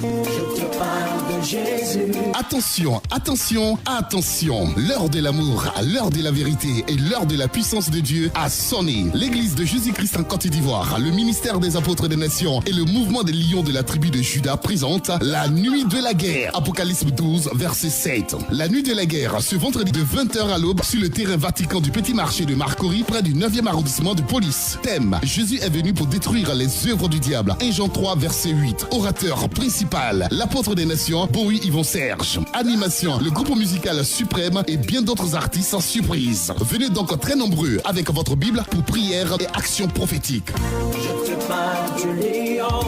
Je te parle de Jésus. Attention, attention, attention. L'heure de l'amour, l'heure de la vérité et l'heure de la puissance de Dieu a sonné. L'Église de Jésus-Christ en Côte d'Ivoire, le ministère des apôtres des nations et le mouvement des lions de la tribu de Juda présentent la nuit de la guerre. Apocalypse 12, verset 7. La nuit de la guerre, ce vendredi de 20h à l'aube, sur le terrain Vatican du Petit Marché de Marcory, près du 9e arrondissement de police. Thème: Jésus est venu pour détruire les œuvres du diable. 1 Jean 3, verset 8. Orateur principal, l'apôtre des nations, Bowie Yvon Serge. Animation, le groupe musical Suprême et bien d'autres artistes en surprise. Venez donc très nombreux avec votre Bible pour prière et action prophétique. Je te parle du lion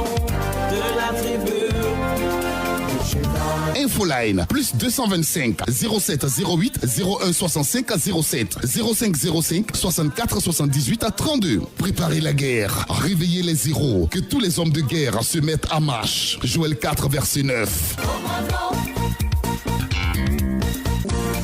de la tribu de Juda. Infoline, plus 225 07 08 01 65 07 05 05 64 78 à 32. Préparez la guerre, réveillez les héros, que tous les hommes de guerre se mettent en marche. Joël 4, verset 9.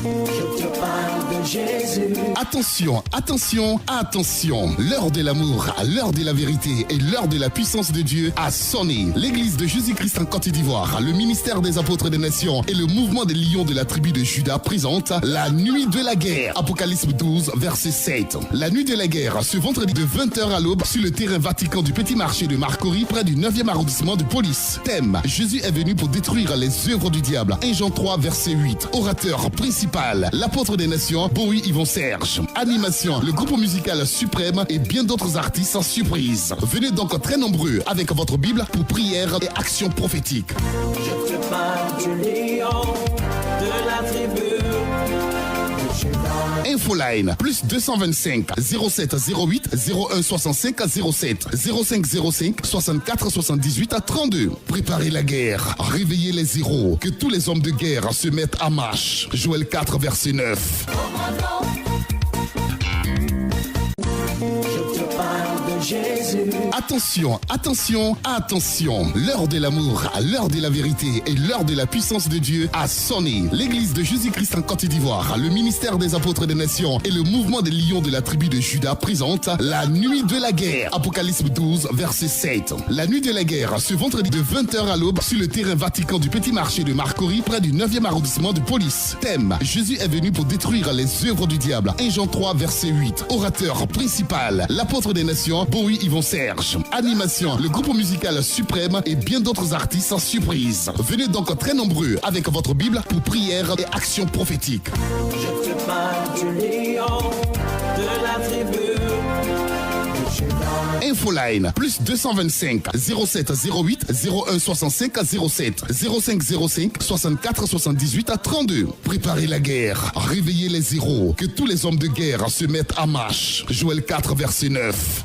Je te parle de Jésus. Attention, attention, attention. L'heure de l'amour, l'heure de la vérité et l'heure de la puissance de Dieu a sonné. L'Église de Jésus-Christ en Côte d'Ivoire, le ministère des apôtres des nations et le mouvement des lions de la tribu de Juda présentent la nuit de la guerre. Apocalypse 12, verset 7. La nuit de la guerre, ce vendredi de 20h à l'aube, sur le terrain Vatican du Petit Marché de Marcory, près du 9e arrondissement de police. Thème: Jésus est venu pour détruire les œuvres du diable. 1 Jean 3, verset 8. Orateur principal, l'apôtre des nations, Bowie Yvon Serge. Animation, le groupe musical Suprême et bien d'autres artistes en surprise. Venez donc très nombreux avec votre Bible pour prière et action prophétique. Je te parle du lion de la tribu de Juda. Infoline, plus 225 07 08 01 65 07 05 05 64 78 à 32. Préparez la guerre, réveillez les héros, que tous les hommes de guerre se mettent en marche. Joël 4, verset 9. Je te parle de Jésus. Attention, attention, attention. L'heure de l'amour, l'heure de la vérité et l'heure de la puissance de Dieu a sonné. L'Église de Jésus-Christ en Côte d'Ivoire, le ministère des apôtres des nations et le mouvement des lions de la tribu de Juda présentent la nuit de la guerre. Apocalypse 12, verset 7. La nuit de la guerre, ce vendredi de 20h à l'aube, sur le terrain Vatican du Petit Marché de Marcory, près du 9e arrondissement de police. Thème: Jésus est venu pour détruire les œuvres du diable. 1 Jean 3, verset 8. Orateur principal, l'apôtre des nations, Bowie Yvon Serge. Animation, le groupe musical Suprême et bien d'autres artistes en surprise. Venez donc très nombreux avec votre Bible pour prière et action prophétique. Je te parle du lion de la tribu de Juda. Infoline, plus 225 07 08 01 65 07 05 05 64 78 à 32. Préparez la guerre, réveillez les héros, que tous les hommes de guerre se mettent en marche. Joël 4, verset 9.